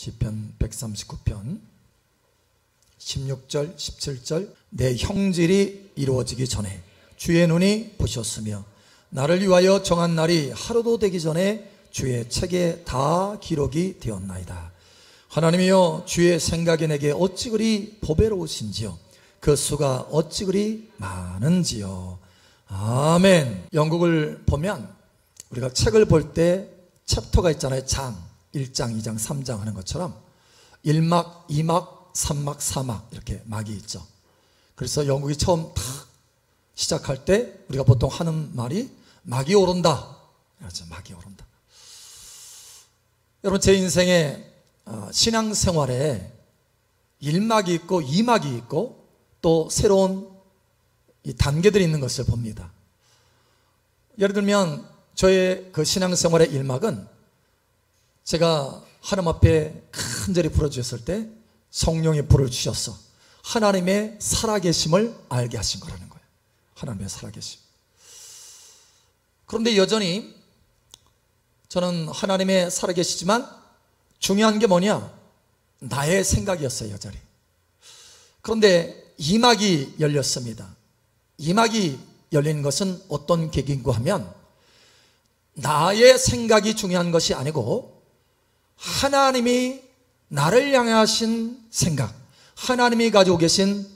시편 139편 16절 17절 내 형질이 이루어지기 전에 주의 눈이 보셨으며 나를 위하여 정한 날이 하루도 되기 전에 주의 책에 다 기록이 되었나이다. 하나님이여 주의 생각이 내게 어찌 그리 보배로우신지요 그 수가 어찌 그리 많은지요. 아멘. 영국을 보면 우리가 책을 볼 때 챕터가 있잖아요. 장 1장 2장 3장 하는 것처럼 1막 2막 3막 4막 이렇게 막이 있죠. 그래서 영국이 처음 탁 시작할 때 우리가 보통 하는 말이 막이 오른다. 그렇죠. 막이 오른다. 여러분 제 인생에 신앙생활에 1막이 있고 2막이 있고 또 새로운 이 단계들이 있는 것을 봅니다. 예를 들면 저의 그 신앙생활의 1막은 제가 하나님 앞에 간절히 부르짖었을 때 성령이 불을 주셔서 하나님의 살아계심을 알게 하신 거라는 거예요. 하나님의 살아계심. 그런데 여전히 저는 하나님의 살아계시지만 중요한 게 뭐냐? 나의 생각이었어요, 여전히. 그런데 2막이 열렸습니다. 2막이 열린 것은 어떤 계기인가 하면 나의 생각이 중요한 것이 아니고 하나님이 나를 향하신 생각, 하나님이 가지고 계신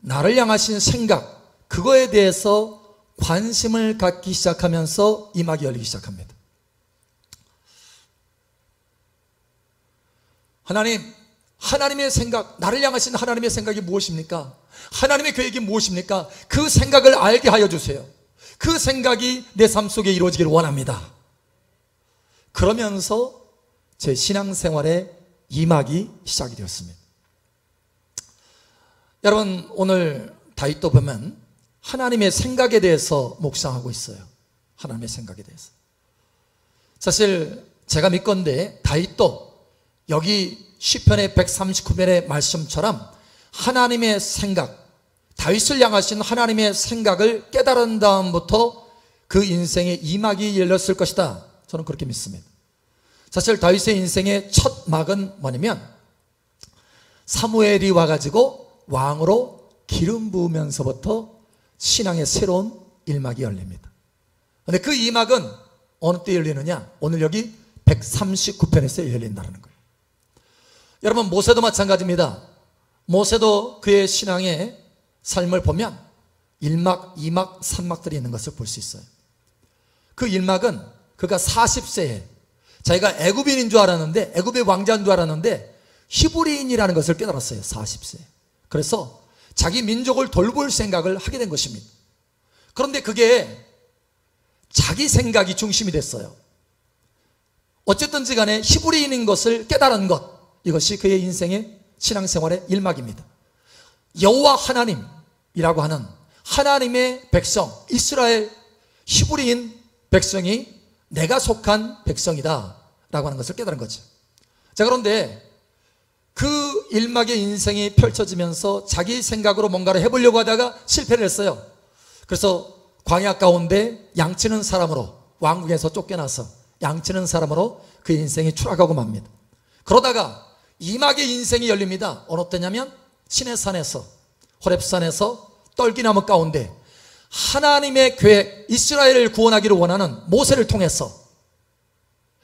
나를 향하신 생각, 그거에 대해서 관심을 갖기 시작하면서 2막이 열리기 시작합니다. 하나님의 생각, 나를 향하신 하나님의 생각이 무엇입니까? 하나님의 계획이 무엇입니까? 그 생각을 알게 하여 주세요. 그 생각이 내 삶 속에 이루어지기를 원합니다. 그러면서 제 신앙생활의 2막이 시작이 되었습니다. 여러분 오늘 다윗도 보면 하나님의 생각에 대해서 묵상하고 있어요. 하나님의 생각에 대해서. 사실 제가 믿건대 다윗도 여기 시편의 139편의 말씀처럼 하나님의 생각, 다윗을 향하신 하나님의 생각을 깨달은 다음부터 그 인생의 2막이 열렸을 것이다. 저는 그렇게 믿습니다. 사실 다윗의 인생의 첫 막은 뭐냐면 사무엘이 와가지고 왕으로 기름 부으면서부터 신앙의 새로운 1막이 열립니다. 그런데 그 2막은 어느 때 열리느냐? 오늘 여기 139편에서 열린다는 거예요. 여러분 모세도 마찬가지입니다. 모세도 그의 신앙의 삶을 보면 1막, 2막, 3막들이 있는 것을 볼 수 있어요. 그 1막은 그가 40세에 자기가 애굽인인 줄 알았는데, 애굽의 왕자인 줄 알았는데 히브리인이라는 것을 깨달았어요. 40세에. 그래서 자기 민족을 돌볼 생각을 하게 된 것입니다. 그런데 그게 자기 생각이 중심이 됐어요. 어쨌든지 간에 히브리인인 것을 깨달은 것, 이것이 그의 인생의 신앙생활의 1막입니다. 여호와 하나님이라고 하는 하나님의 백성, 이스라엘 히브리인 백성이 내가 속한 백성이다 라고 하는 것을 깨달은 거죠. 자, 그런데 그 1막의 인생이 펼쳐지면서 자기 생각으로 뭔가를 해보려고 하다가 실패를 했어요. 그래서 광야 가운데 양치는 사람으로, 왕국에서 쫓겨나서 양치는 사람으로 그 인생이 추락하고 맙니다. 그러다가 2막의 인생이 열립니다. 어느 때냐면 시내산에서, 호렙산에서 떨기나무 가운데 하나님의 계획, 이스라엘을 구원하기를 원하는 모세를 통해서,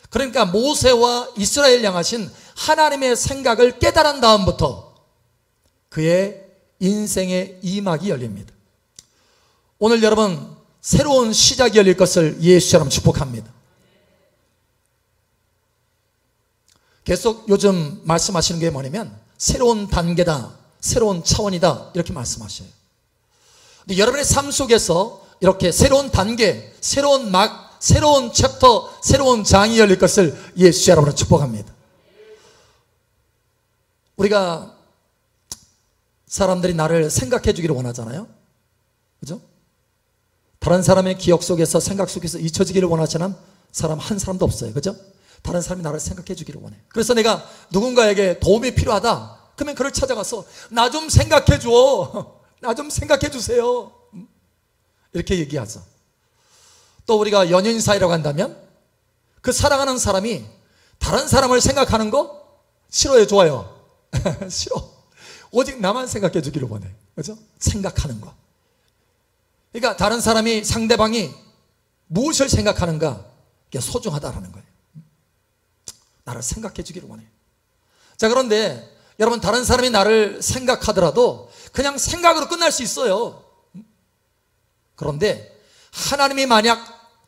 그러니까 모세와 이스라엘 향하신 하나님의 생각을 깨달은 다음부터 그의 인생의 2막이 열립니다. 오늘 여러분 새로운 시작이 열릴 것을 예수처럼 축복합니다. 계속 요즘 말씀하시는 게 뭐냐면 새로운 단계다, 새로운 차원이다 이렇게 말씀하셔요. 근데 여러분의 삶 속에서 이렇게 새로운 단계, 새로운 막, 새로운 챕터, 새로운 장이 열릴 것을 예수 여러분을 축복합니다. 우리가 사람들이 나를 생각해 주기를 원하잖아요. 그죠? 다른 사람의 기억 속에서, 생각 속에서 잊혀지기를 원하지는 사람 한 사람도 없어요. 그죠? 다른 사람이 나를 생각해 주기를 원해. 그래서 내가 누군가에게 도움이 필요하다 그러면 그를 찾아가서 나 좀 생각해 줘, 나 좀 생각해 주세요 이렇게 얘기하죠. 또 우리가 연인 사이라고 한다면 그 사랑하는 사람이 다른 사람을 생각하는 거 싫어요, 좋아요? 싫어. 오직 나만 생각해 주기를 원해. 그렇죠? 생각하는 거. 그러니까 다른 사람이, 상대방이 무엇을 생각하는가, 이게 소중하다라는 거예요. 나를 생각해 주기를 원해. 자, 그런데 여러분, 다른 사람이 나를 생각하더라도 그냥 생각으로 끝날 수 있어요. 그런데 하나님이 만약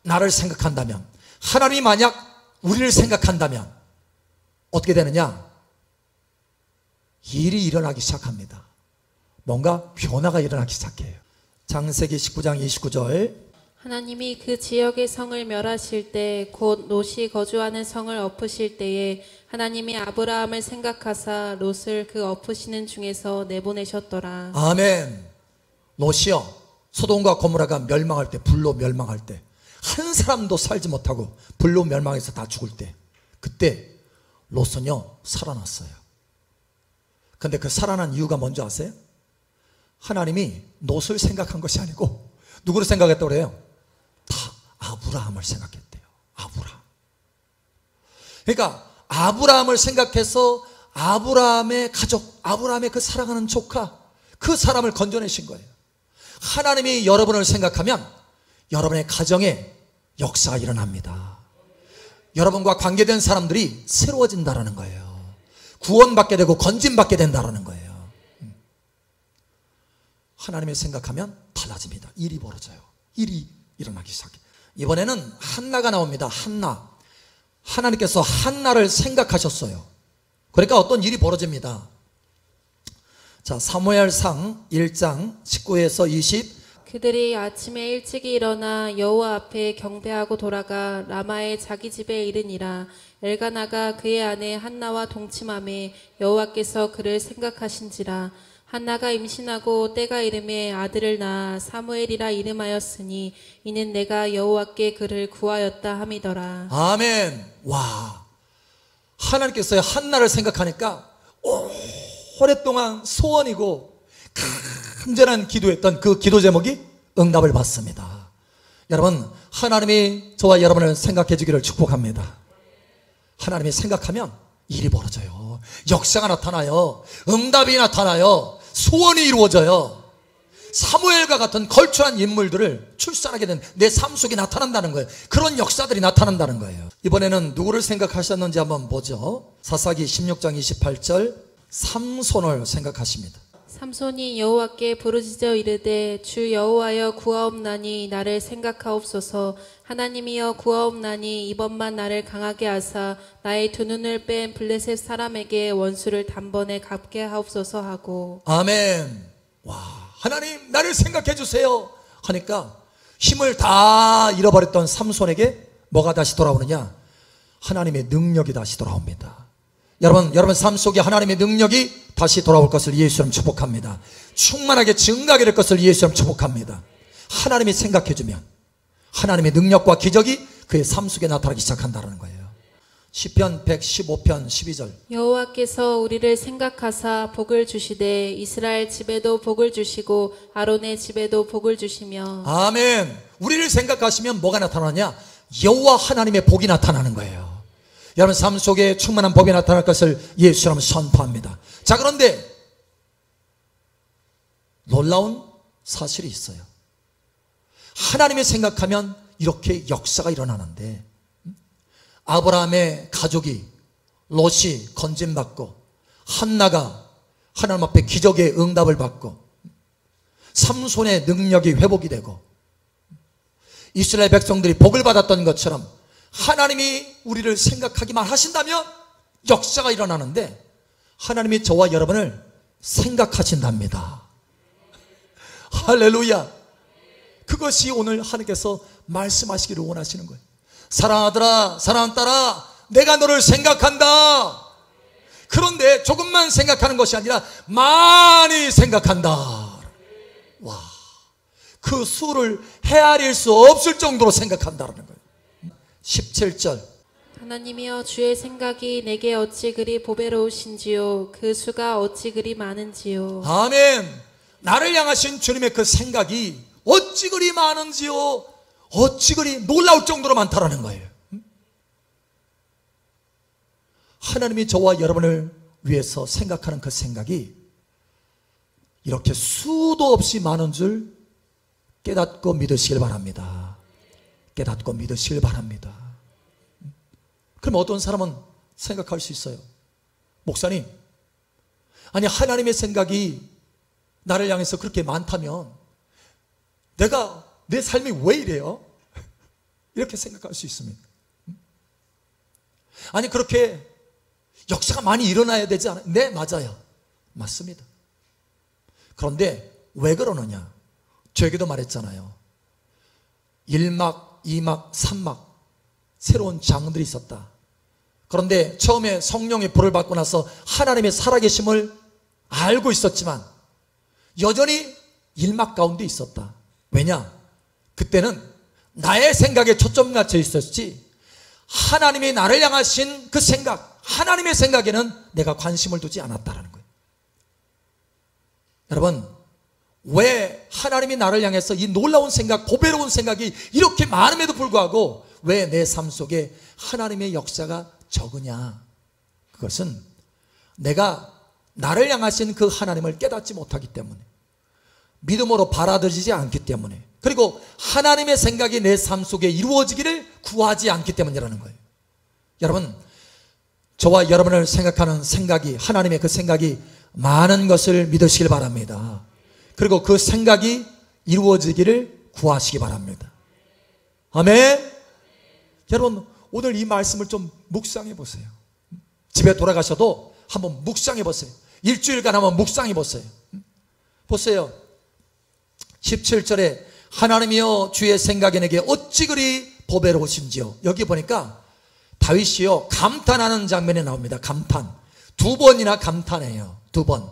나를 생각한다면, 하나님이 만약 우리를 생각한다면 어떻게 되느냐? 일이 일어나기 시작합니다. 뭔가 변화가 일어나기 시작해요. 창세기 19장 29절. 하나님이 그 지역의 성을 멸하실 때 곧 롯이 거주하는 성을 엎으실 때에 하나님이 아브라함을 생각하사 롯을 그 엎으시는 중에서 내보내셨더라. 아멘. 롯이요, 소돔과 고모라가 멸망할 때, 불로 멸망할 때, 한 사람도 살지 못하고 불로 멸망해서 다 죽을 때, 그때 롯은요 살아났어요. 근데 그 살아난 이유가 뭔지 아세요? 하나님이 롯을 생각한 것이 아니고 누구를 생각했다고 그래요? 다 아브라함을 생각했대요. 아브라함. 그러니까 아브라함을 생각해서 아브라함의 가족, 아브라함의 그 사랑하는 조카, 그 사람을 건져내신 거예요. 하나님이 여러분을 생각하면 여러분의 가정에 역사가 일어납니다. 여러분과 관계된 사람들이 새로워진다는 거예요. 구원받게 되고 건진받게 된다는 거예요. 하나님을 생각하면 달라집니다. 일이 벌어져요. 일이 일어나기 시작해요. 이번에는 한나가 나옵니다. 한나. 하나님께서 한나를 생각하셨어요. 그러니까 어떤 일이 벌어집니다. 자, 사무엘상 1장 19에서 20. 그들이 아침에 일찍이 일어나 여호와 앞에 경배하고 돌아가 라마의 자기 집에 이르니라. 엘가나가 그의 아내 한나와 동침하매 여호와께서 그를 생각하신지라. 한나가 임신하고 때가 이름에 아들을 낳아 사무엘이라 이름하였으니 이는 내가 여호와께 그를 구하였다 함이더라. 아멘. 와, 하나님께서 한나를 생각하니까 오랫동안 소원이고 간절한 기도했던 그 기도 제목이 응답을 받습니다. 여러분, 하나님이 저와 여러분을 생각해 주기를 축복합니다. 하나님이 생각하면 일이 벌어져요. 역사가 나타나요. 응답이 나타나요. 소원이 이루어져요. 사무엘과 같은 걸출한 인물들을 출산하게 된 내 삶 속에 나타난다는 거예요. 그런 역사들이 나타난다는 거예요. 이번에는 누구를 생각하셨는지 한번 보죠. 사사기 16장 28절. 삼손을 생각하십니다. 삼손이 여호와께 부르짖어 이르되 주 여호와여 구하옵나니 나를 생각하옵소서. 하나님이여 구하옵나니 이번만 나를 강하게 하사 나의 두 눈을 뺀 블레셋 사람에게 원수를 단번에 갚게 하옵소서 하고. 아멘. 와, 하나님 나를 생각해 주세요 하니까 힘을 다 잃어버렸던 삼손에게 뭐가 다시 돌아오느냐? 하나님의 능력이 다시 돌아옵니다. 여러분 삶 속에 하나님의 능력이 다시 돌아올 것을 예수님 축복합니다. 충만하게 증가하게 될 것을 예수님 축복합니다. 하나님이 생각해주면 하나님의 능력과 기적이 그의 삶 속에 나타나기 시작한다는 거예요. 시편 115편 12절. 여호와께서 우리를 생각하사 복을 주시되 이스라엘 집에도 복을 주시고 아론의 집에도 복을 주시며. 아멘. 우리를 생각하시면 뭐가 나타나냐? 여호와 하나님의 복이 나타나는 거예요. 여러분 삶 속에 충만한 복이 나타날 것을 예수님 선포합니다. 자, 그런데 놀라운 사실이 있어요. 하나님이 생각하면 이렇게 역사가 일어나는데 아브라함의 가족이 롯이 건진받고 한나가 하나님 앞에 기적의 응답을 받고 삼손의 능력이 회복이 되고 이스라엘 백성들이 복을 받았던 것처럼 하나님이 우리를 생각하기만 하신다면 역사가 일어나는데 하나님이 저와 여러분을 생각하신답니다. 할렐루야. 그것이 오늘 하나님께서 말씀하시기를 원하시는 거예요. 사랑하더라, 사랑하는 딸아, 내가 너를 생각한다. 그런데 조금만 생각하는 것이 아니라 많이 생각한다. 와, 그 수를 헤아릴 수 없을 정도로 생각한다는 거예요. 17절. 하나님이여 주의 생각이 내게 어찌 그리 보배로우신지요 그 수가 어찌 그리 많은지요. 아멘. 나를 향하신 주님의 그 생각이 어찌 그리 많은지요, 어찌 그리 놀라울 정도로 많다라는 거예요. 하나님이 저와 여러분을 위해서 생각하는 그 생각이 이렇게 수도 없이 많은 줄 깨닫고 믿으시길 바랍니다. 깨닫고 믿으시길 바랍니다. 그럼 어떤 사람은 생각할 수 있어요. 목사님, 아니 하나님의 생각이 나를 향해서 그렇게 많다면 내 삶이 왜 이래요? 이렇게 생각할 수 있습니다. 아니 그렇게 역사가 많이 일어나야 되지 않아요? 네, 맞아요. 맞습니다. 그런데 왜 그러느냐? 저에게도 말했잖아요. 1막, 2막, 3막 새로운 장들이 있었다. 그런데 처음에 성령의 불을 받고 나서 하나님의 살아계심을 알고 있었지만 여전히 1막 가운데 있었다. 왜냐? 그때는 나의 생각에 초점 맞춰 있었지 하나님이 나를 향하신 그 생각, 하나님의 생각에는 내가 관심을 두지 않았다라는 거예요. 여러분, 왜 하나님이 나를 향해서 이 놀라운 생각, 보배로운 생각이 이렇게 많음에도 불구하고 왜 내 삶 속에 하나님의 역사가 적으냐? 그것은 내가 나를 향하신 그 하나님을 깨닫지 못하기 때문에, 믿음으로 받아들이지 않기 때문에, 그리고 하나님의 생각이 내 삶 속에 이루어지기를 구하지 않기 때문이라는 거예요. 여러분, 저와 여러분을 생각하는 생각이, 하나님의 그 생각이 많은 것을 믿으시길 바랍니다. 그리고 그 생각이 이루어지기를 구하시기 바랍니다. 아멘. 여러분, 오늘 이 말씀을 좀 묵상해 보세요. 집에 돌아가셔도 한번 묵상해 보세요. 일주일간 한번 묵상해 보세요. 보세요. 17절에 하나님이여 주의 생각이 내게 어찌 그리 보배로우신지요. 여기 보니까 다윗이요 감탄하는 장면이 나옵니다. 감탄. 2번이나 감탄해요. 2번.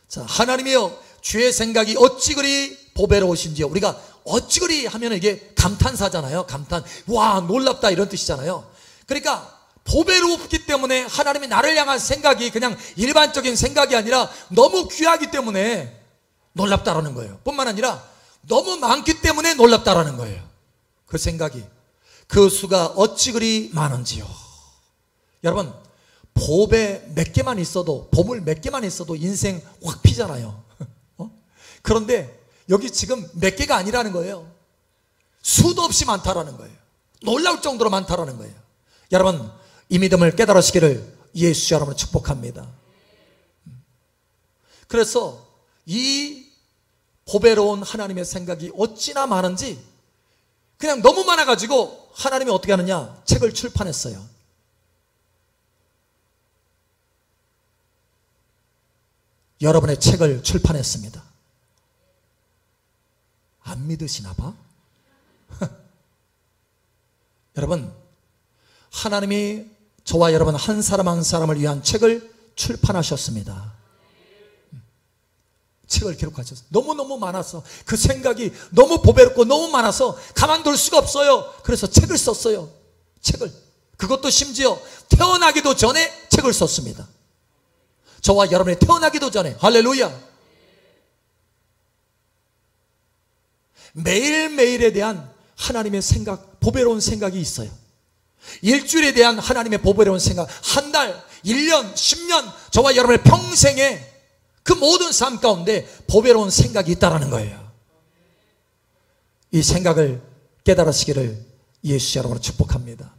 자, 하나님이여 주의 생각이 어찌 그리 보배로우신지요. 우리가 어찌 그리 하면 이게 감탄사잖아요. 감탄. 와, 놀랍다 이런 뜻이잖아요. 그러니까 보배롭기 때문에 하나님이 나를 향한 생각이 그냥 일반적인 생각이 아니라 너무 귀하기 때문에 놀랍다라는 거예요. 뿐만 아니라 너무 많기 때문에 놀랍다라는 거예요. 그 생각이, 그 수가 어찌 그리 많은지요. 여러분, 보배 몇 개만 있어도, 보물 몇 개만 있어도 인생 확 피잖아요. 그런데 여기 지금 몇 개가 아니라는 거예요. 수도 없이 많다라는 거예요. 놀라울 정도로 많다라는 거예요. 여러분, 이 믿음을 깨달으시기를 예수 여러분을 축복합니다. 그래서 이 보배로운 하나님의 생각이 어찌나 많은지 그냥 너무 많아가지고 하나님이 어떻게 하느냐? 책을 출판했어요. 여러분의 책을 출판했습니다. 안 믿으시나 봐? 여러분, 하나님이 저와 여러분 한 사람 한 사람을 위한 책을 출판하셨습니다. 책을 기록하셨어요. 너무너무 많아서 그 생각이 너무 보배롭고 너무 많아서 가만둘 수가 없어요. 그래서 책을 썼어요. 책을. 그것도 심지어 태어나기도 전에 책을 썼습니다. 저와 여러분이 태어나기도 전에. 할렐루야. 매일매일에 대한 하나님의 생각, 보배로운 생각이 있어요. 일주일에 대한 하나님의 보배로운 생각, 한 달, 1년, 10년, 저와 여러분의 평생에 그 모든 삶 가운데 보배로운 생각이 있다는 거예요. 이 생각을 깨달으시기를 예수 여러분을 축복합니다.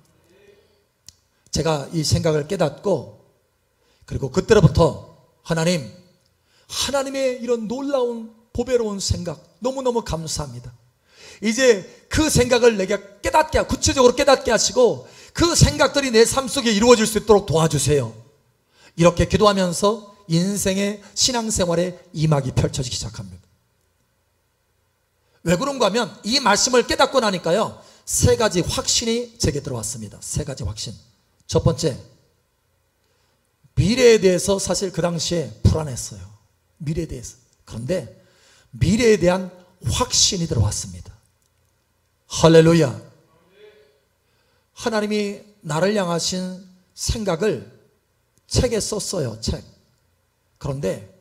제가 이 생각을 깨닫고, 그리고 그때로부터 하나님의 이런 놀라운 보배로운 생각 너무너무 감사합니다. 이제 그 생각을 내게 깨닫게, 구체적으로 깨닫게 하시고 그 생각들이 내 삶 속에 이루어질 수 있도록 도와주세요. 이렇게 기도하면서 인생의 신앙생활에 이막이 펼쳐지기 시작합니다. 왜 그런가 하면 이 말씀을 깨닫고 나니까요, 3가지 확신이 제게 들어왔습니다. 3가지 확신. 첫 번째, 미래에 대해서 사실 그 당시에 불안했어요. 미래에 대해서. 그런데 미래에 대한 확신이 들어왔습니다. 할렐루야. 하나님이 나를 향하신 생각을 책에 썼어요. 책. 그런데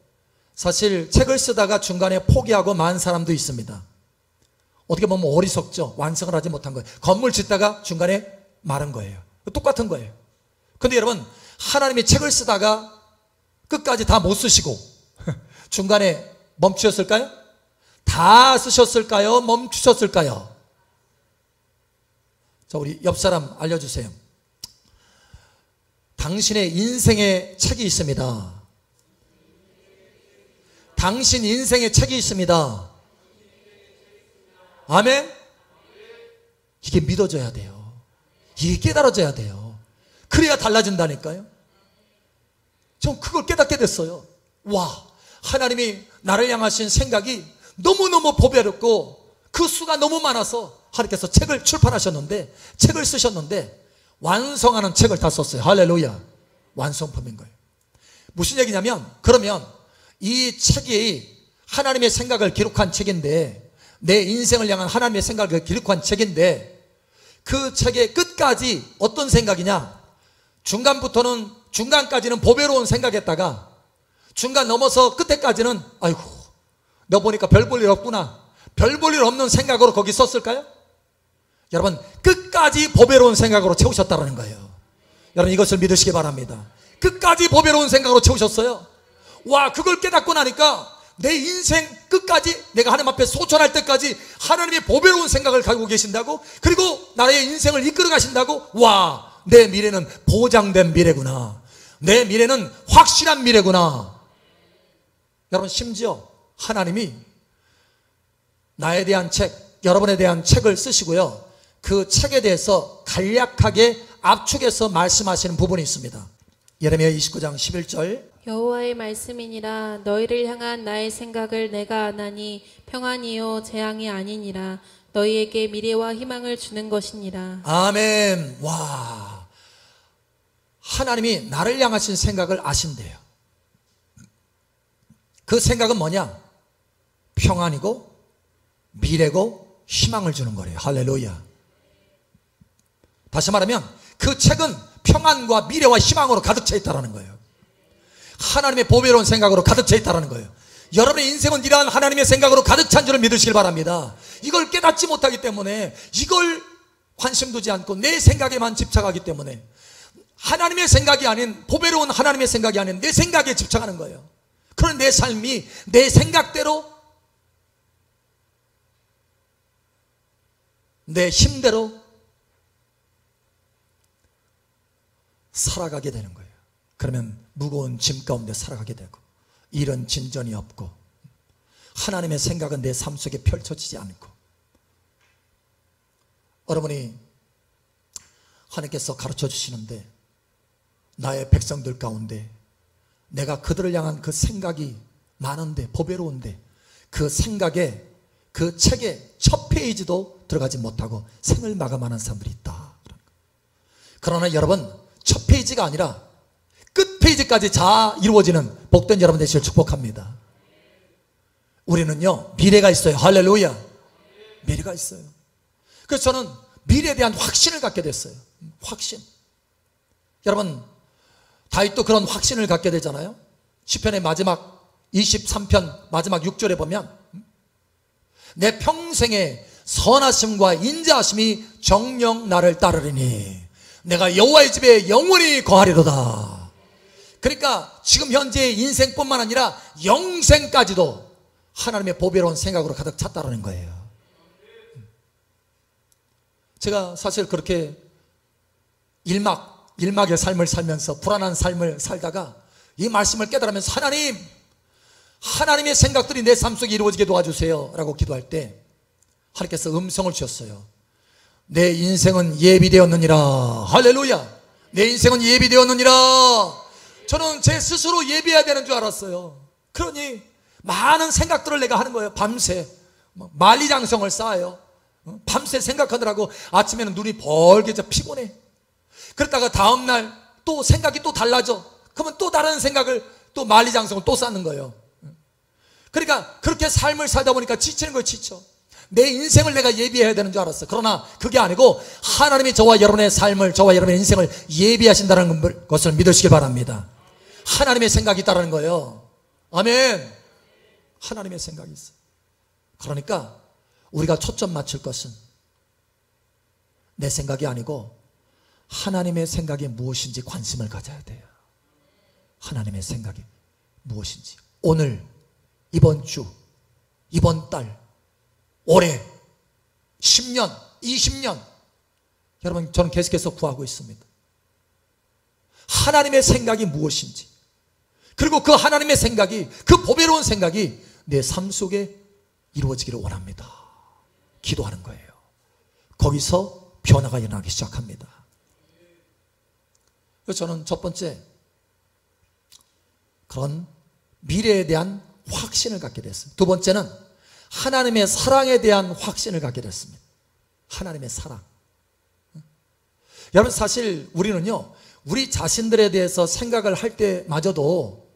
사실 책을 쓰다가 중간에 포기하고 만 사람도 있습니다. 어떻게 보면 어리석죠. 완성을 하지 못한 거예요. 건물 짓다가 중간에 마른 거예요. 똑같은 거예요. 근데 여러분, 하나님이 책을 쓰다가 끝까지 다 못 쓰시고 중간에 멈추셨을까요? 다 쓰셨을까요? 멈추셨을까요? 자, 우리 옆 사람 알려주세요. 당신의 인생의 책이 있습니다. 당신 인생의 책이 있습니다. 아멘? 이게 믿어져야 돼요. 이게 깨달아져야 돼요. 그래야 달라진다니까요. 전 그걸 깨닫게 됐어요. 와, 하나님이 나를 향하신 생각이 너무너무 보배롭고 그 수가 너무 많아서 하나님께서 책을 출판하셨는데, 책을 쓰셨는데 완성하는 책을 다 썼어요. 할렐루야. 완성품인 거예요. 무슨 얘기냐면, 그러면 이 책이 하나님의 생각을 기록한 책인데, 내 인생을 향한 하나님의 생각을 기록한 책인데, 그 책의 끝까지 어떤 생각이냐? 중간까지는 보배로운 생각했다가 중간 넘어서 끝에까지는 아이고, 너 보니까 별 볼 일 없구나, 별 볼 일 없는 생각으로 거기 썼을까요? 여러분, 끝까지 보배로운 생각으로 채우셨다는 거예요. 여러분, 이것을 믿으시기 바랍니다. 끝까지 보배로운 생각으로 채우셨어요. 와, 그걸 깨닫고 나니까 내 인생 끝까지 내가 하나님 앞에 소천할 때까지 하나님의 보배로운 생각을 가지고 계신다고, 그리고 나의 인생을 이끌어 가신다고. 와, 내 미래는 보장된 미래구나, 내 미래는 확실한 미래구나. 여러분, 심지어 하나님이 나에 대한 책, 여러분에 대한 책을 쓰시고요, 그 책에 대해서 간략하게 압축해서 말씀하시는 부분이 있습니다. 예레미야 29장 11절. 여호와의 말씀이니라. 너희를 향한 나의 생각을 내가 아나니 평안이요 재앙이 아니니라. 너희에게 미래와 희망을 주는 것이니라. 아멘. 와, 하나님이 나를 향하신 생각을 아신대요. 그 생각은 뭐냐? 평안이고 미래고 희망을 주는 거래요. 할렐루야. 다시 말하면 그 책은 평안과 미래와 희망으로 가득 차 있다는 거예요. 하나님의 보배로운 생각으로 가득 차 있다는 거예요. 여러분의 인생은 이러한 하나님의 생각으로 가득 찬 줄을 믿으시길 바랍니다. 이걸 깨닫지 못하기 때문에, 이걸 관심 두지 않고 내 생각에만 집착하기 때문에, 하나님의 생각이 아닌, 보배로운 하나님의 생각이 아닌 내 생각에 집착하는 거예요. 그런 내 삶이 내 생각대로, 내 힘대로 살아가게 되는 거예요. 그러면 무거운 짐 가운데 살아가게 되고, 일은 진전이 없고, 하나님의 생각은 내 삶 속에 펼쳐지지 않고. 여러분이 하나님께서 가르쳐 주시는데, 나의 백성들 가운데 내가 그들을 향한 그 생각이 많은데, 보배로운데, 그 생각에, 그 책의 첫 페이지도 들어가지 못하고 생을 마감하는 사람들이 있다. 그러나 여러분, 첫 페이지가 아니라 끝 페이지까지 다 이루어지는 복된 여러분 되시길 축복합니다. 우리는요, 미래가 있어요. 할렐루야. 미래가 있어요. 그래서 저는 미래에 대한 확신을 갖게 됐어요. 확신. 여러분, 다윗도 그런 확신을 갖게 되잖아요. 시편의 마지막 23편 마지막 6절에 보면, 내 평생의 선하심과 인자하심이 정녕 나를 따르리니 내가 여호와의 집에 영원히 거하리로다. 그러니까 지금 현재의 인생뿐만 아니라 영생까지도 하나님의 보배로운 생각으로 가득 찼다는 거예요. 제가 사실 그렇게 일막의 삶을 살면서 불안한 삶을 살다가 이 말씀을 깨달으면서, 하나님의 생각들이 내 삶 속에 이루어지게 도와주세요 라고 기도할 때 하나님께서 음성을 주셨어요. 내 인생은 예비되었느니라. 할렐루야. 내 인생은 예비되었느니라. 저는 제 스스로 예비해야 되는 줄 알았어요. 그러니 많은 생각들을 내가 하는 거예요. 밤새 만리장성을 쌓아요. 밤새 생각하느라고 아침에는 눈이 벌게져 피곤해. 그러다가 다음날 또 생각이 또 달라져. 그러면 또 다른 생각을, 또 만리장성을 또 쌓는 거예요. 그러니까 그렇게 삶을 살다 보니까 지치는 거예요. 지쳐. 내 인생을 내가 예비해야 되는 줄 알았어. 그러나 그게 아니고 하나님이 저와 여러분의 삶을, 저와 여러분의 인생을 예비하신다는 것을 믿으시길 바랍니다. 하나님의 생각이 있다는 거예요. 아멘. 하나님의 생각이 있어. 그러니까 우리가 초점 맞출 것은 내 생각이 아니고 하나님의 생각이 무엇인지 관심을 가져야 돼요. 하나님의 생각이 무엇인지. 오늘, 이번 주, 이번 달, 올해, 10년, 20년, 여러분, 저는 계속해서 구하고 있습니다. 하나님의 생각이 무엇인지, 그리고 그 하나님의 생각이, 그 보배로운 생각이 내 삶 속에 이루어지기를 원합니다. 기도하는 거예요. 거기서 변화가 일어나기 시작합니다. 그래서 저는 첫 번째, 그런 미래에 대한 확신을 갖게 됐어요. 두 번째는 하나님의 사랑에 대한 확신을 갖게 됐습니다. 하나님의 사랑. 여러분, 사실 우리는요, 우리 자신들에 대해서 생각을 할 때마저도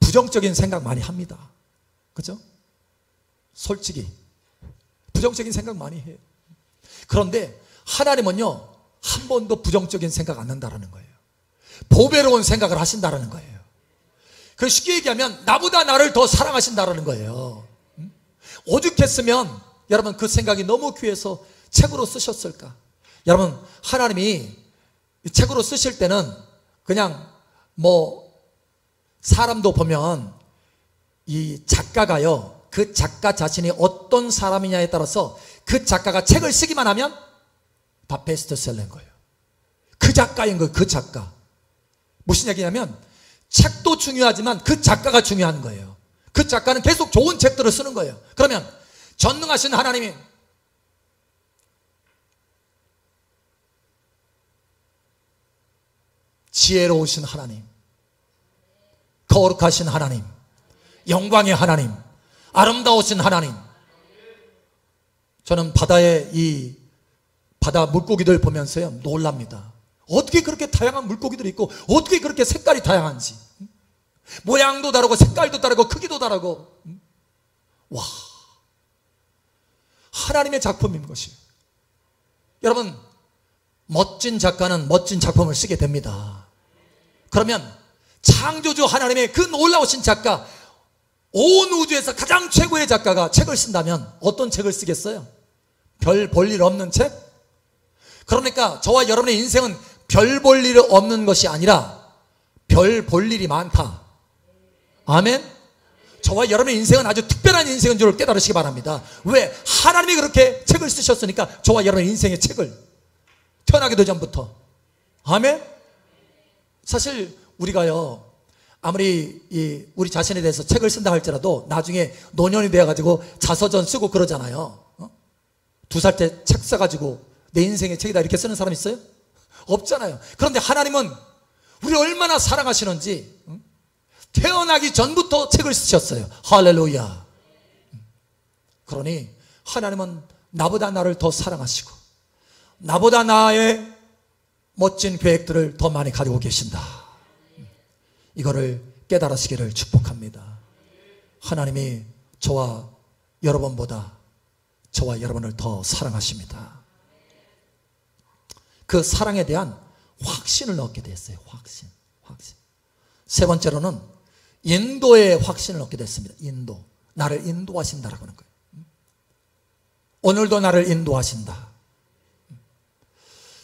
부정적인 생각 많이 합니다. 그죠? 솔직히 부정적인 생각 많이 해요. 그런데 하나님은요, 한 번도 부정적인 생각 안 한다는 거예요. 보배로운 생각을 하신다는 거예요. 그래서 쉽게 얘기하면 나보다 나를 더 사랑하신다는 거예요. 오죽했으면 여러분 그 생각이 너무 귀해서 책으로 쓰셨을까? 여러분, 하나님이 책으로 쓰실 때는 그냥 사람도 보면 이 작가가요, 그 작가 자신이 어떤 사람이냐에 따라서 그 작가가 책을 쓰기만 하면 다 베스트셀러인 거예요. 그 작가인 거예요. 그 작가. 무슨 얘기냐면 책도 중요하지만 그 작가가 중요한 거예요. 그 작가는 계속 좋은 책들을 쓰는 거예요. 그러면 전능하신 하나님이 지혜로우신 하나님, 거룩하신 하나님, 영광의 하나님, 아름다우신 하나님. 저는 이 바다 물고기들 보면서요, 놀랍니다. 어떻게 그렇게 다양한 물고기들이 있고 어떻게 그렇게 색깔이 다양한지, 모양도 다르고 색깔도 다르고 크기도 다르고, 와, 하나님의 작품인 것이에요. 여러분, 멋진 작가는 멋진 작품을 쓰게 됩니다. 그러면 창조주 하나님의 그 놀라우신 작가, 온 우주에서 가장 최고의 작가가 책을 쓴다면 어떤 책을 쓰겠어요? 별 볼 일 없는 책? 그러니까 저와 여러분의 인생은 별 볼 일 없는 것이 아니라 별 볼 일이 많다. 아멘? 저와 여러분의 인생은 아주 특별한 인생인 줄 깨달으시기 바랍니다. 왜? 하나님이 그렇게 책을 쓰셨으니까 저와 여러분의 인생의 책을, 태어나기도 전부터. 아멘? 사실 우리가요, 아무리 우리 자신에 대해서 책을 쓴다 할지라도 나중에 노년이 되어가지고 자서전 쓰고 그러잖아요. 2살 때 책 써가지고 내 인생의 책이다 이렇게 쓰는 사람 있어요? 없잖아요. 그런데 하나님은 우리 얼마나 사랑하시는지 태어나기 전부터 책을 쓰셨어요. 할렐루야. 그러니 하나님은 나보다 나를 더 사랑하시고 나보다 나의 멋진 계획들을 더 많이 가지고 계신다. 이거를 깨달으시기를 축복합니다. 하나님이 저와 여러분보다 저와 여러분을 더 사랑하십니다. 그 사랑에 대한 확신을 얻게 됐어요. 확신. 세 번째로는 인도의 확신을 얻게 됐습니다. 인도. 나를 인도하신다라고 하는 거예요. 오늘도 나를 인도하신다.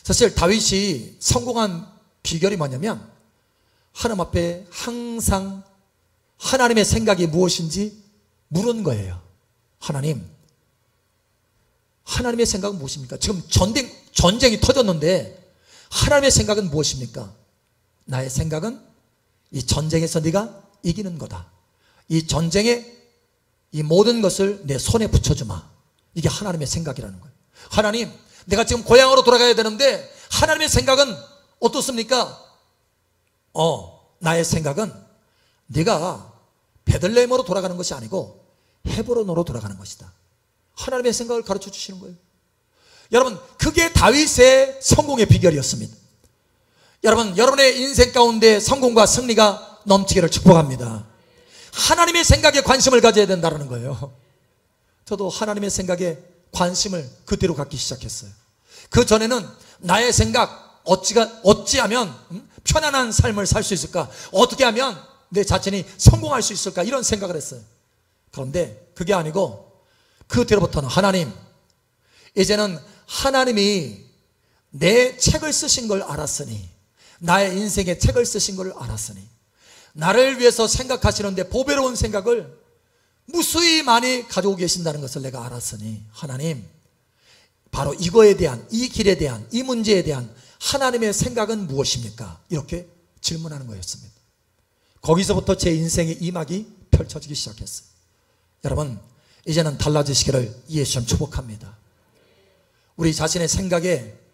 사실 다윗이 성공한 비결이 뭐냐면 하나님 앞에 항상 하나님의 생각이 무엇인지 물은 거예요. 하나님의 생각은 무엇입니까? 지금 전쟁이 터졌는데 하나님의 생각은 무엇입니까? 나의 생각은 이 전쟁에서 네가 이기는 거다. 이 전쟁의 이 모든 것을 내 손에 붙여주마. 이게 하나님의 생각이라는 거예요. 하나님, 내가 지금 고향으로 돌아가야 되는데 하나님의 생각은 어떻습니까? 나의 생각은 네가 베들레헴으로 돌아가는 것이 아니고 헤브론으로 돌아가는 것이다. 하나님의 생각을 가르쳐 주시는 거예요. 여러분, 그게 다윗의 성공의 비결이었습니다. 여러분, 여러분의 인생 가운데 성공과 승리가 넘치기를 축복합니다. 하나님의 생각에 관심을 가져야 된다는 거예요. 저도 하나님의 생각에 관심을 그대로 갖기 시작했어요. 그 전에는 나의 생각, 어찌하면 편안한 삶을 살 수 있을까? 어떻게 하면 내 자신이 성공할 수 있을까? 이런 생각을 했어요. 그런데 그게 아니고 그 뒤로부터는 하나님, 이제는 하나님이 내 책을 쓰신 걸 알았으니, 나의 인생의 책을 쓰신 걸 알았으니, 나를 위해서 생각하시는데 보배로운 생각을 무수히 많이 가지고 계신다는 것을 내가 알았으니, 하나님, 바로 이거에 대한, 이 길에 대한, 이 문제에 대한 하나님의 생각은 무엇입니까? 이렇게 질문하는 거였습니다. 거기서부터 제 인생의 이막이 펼쳐지기 시작했어요. 여러분, 이제는 달라지시기를 예수님 축복합니다. 우리 자신의 생각에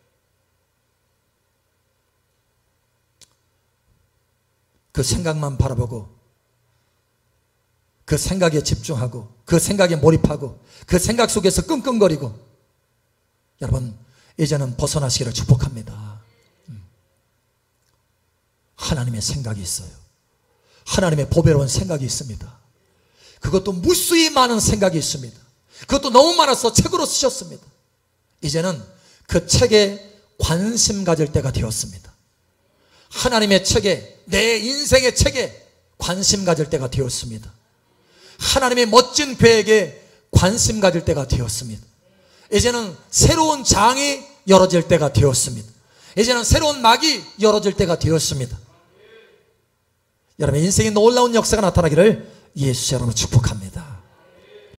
그 생각만 바라보고, 그 생각에 집중하고, 그 생각에 몰입하고, 그 생각 속에서 끙끙거리고, 여러분, 이제는 벗어나시기를 축복합니다. 하나님의 생각이 있어요. 하나님의 보배로운 생각이 있습니다. 그것도 무수히 많은 생각이 있습니다. 그것도 너무 많아서 책으로 쓰셨습니다. 이제는 그 책에 관심 가질 때가 되었습니다. 하나님의 책에, 내 인생의 책에 관심 가질 때가 되었습니다. 하나님의 멋진 계획에 관심 가질 때가 되었습니다. 이제는 새로운 장이 열어질 때가 되었습니다. 이제는 새로운 막이 열어질 때가 되었습니다. 여러분, 인생에 놀라운 역사가 나타나기를 예수 이름으로 축복합니다.